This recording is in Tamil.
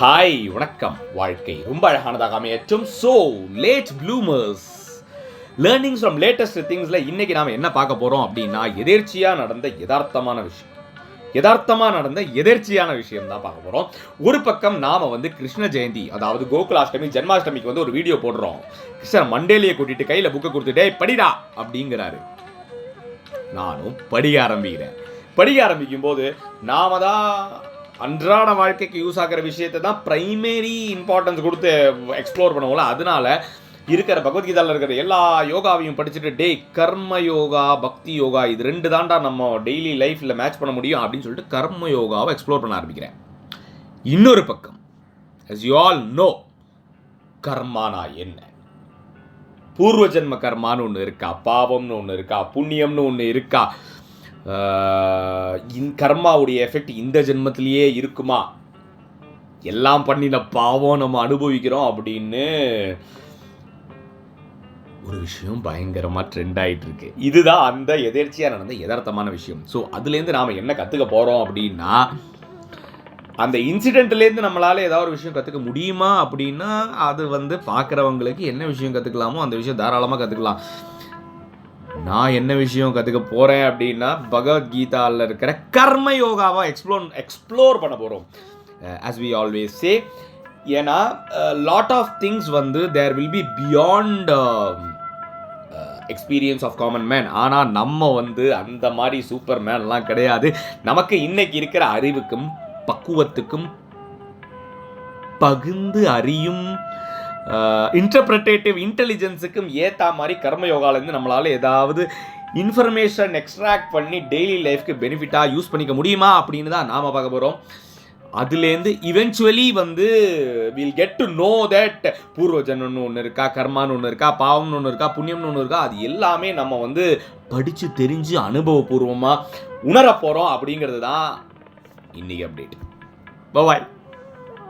ஹாய் வணக்கம். வாழ்க்கை ரொம்ப அழகானதாக அமையற்றும். So late bloomers learnings from latest திங்ஸில் இன்றைக்கி நாம் என்ன பார்க்க போகிறோம் அப்படின்னா, எதேர்ச்சியாக நடந்த எதேர்ச்சியான விஷயம் தான் பார்க்க போகிறோம். ஒரு பக்கம் நாம் கிருஷ்ண ஜெயந்தி, அதாவது கோகுலாஷ்டமி, ஜென்மாஷ்டமிக்கு ஒரு வீடியோ போடுறோம். கிருஷ்ணர் மண்டேலியை கூட்டிட்டு கையில் புக்கை கொடுத்துட்டே படிடா அப்படிங்கிறாரு. நானும் படிக்க ஆரம்பிக்கும் போது நாம தான் அன்றாட வாழ்க்கைக்கு யூஸ் ஆகிற விஷயத்தை தான் பிரைமரி இம்பார்ட்டன்ஸ் கொடுத்து எக்ஸ்ப்ளோர் பண்ணுவோம்ல. அதனால இருக்கிற பகவத்கீதாவில் இருக்கிற எல்லா யோகாவையும் படிச்சுட்டு கர்ம யோகா, பக்தி யோகா, இது ரெண்டு தாண்டா நம்ம டெய்லி லைஃப்பில் மேட்ச் பண்ண முடியும் அப்படின்னு சொல்லிட்டு கர்ம யோகாவை எக்ஸ்ப்ளோர் பண்ண ஆரம்பிக்கிறேன். இன்னொரு பக்கம், as you all know, கர்மானா என்ன? பூர்வ ஜென்ம கர்மான்னு ஒன்று இருக்கா? பாவம்னு ஒன்று இருக்கா? புண்ணியம்னு ஒன்று இருக்கா? கர்மாவுடைய எஃபெக்ட் இந்த ஜென்மத்திலேயே இருக்குமா? எல்லாம் பண்ணின பாவம் நம்ம அனுபவிக்கிறோம் அப்படின்னு ஒரு விஷயம் பயங்கரமாக ட்ரெண்ட் ஆகிட்டு இருக்கு. இதுதான் அந்த எதேர்ச்சியாக நடந்த யதார்த்தமான விஷயம். ஸோ அதுலேருந்து நாம் என்ன கற்றுக்க போகிறோம் அப்படின்னா, அந்த இன்சிடென்ட்லேருந்து நம்மளால் ஏதாவது ஒரு விஷயம் கற்றுக்க முடியுமா அப்படின்னா, அது பார்க்குறவங்களுக்கு என்ன விஷயம் கற்றுக்கலாமோ அந்த விஷயம் தாராளமாக கற்றுக்கலாம். நான் என்ன விஷயம் கற்றுக்க போகிறேன் அப்படின்னா, பகவத்கீதாவில் இருக்கிற கர்ம யோகாவை எக்ஸ்ப்ளோர் பண்ண போகிறோம். as we always say, ஏன்னா lot of things there will be beyond experience of common man. ஆனால் நம்ம அந்த மாதிரி சூப்பர் மேன்லாம் கிடையாது. நமக்கு இன்னைக்கு இருக்கிற அறிவுக்கும் பக்குவத்துக்கும் பகிர்ந்து அறியும் இன்டர்பிரேட்டிவ் இன்டெலிஜென்ஸுக்கும் ஏற்ற மாதிரி கர்மயோகாலேருந்து நம்மளால் ஏதாவது இன்ஃபர்மேஷன் எக்ஸ்ட்ராக்ட் பண்ணி டெய்லி லைஃப்க்கு பெனிஃபிட்டாக யூஸ் பண்ணிக்க முடியுமா அப்படின்னு தான் நாம் பார்க்க போகிறோம். அதுலேருந்து eventually will get to know that பூர்வஜன்னு ஒன்று இருக்கா, கர்மான்னு ஒன்று இருக்கா, பாவம்னு ஒன்று இருக்கா, புண்ணியம்னு ஒன்று இருக்கா. அது எல்லாமே நம்ம படித்து தெரிஞ்சு அனுபவபூர்வமாக உணர போகிறோம் அப்படிங்கிறது தான் இன்றைக்கி அப்டேட். பாய்.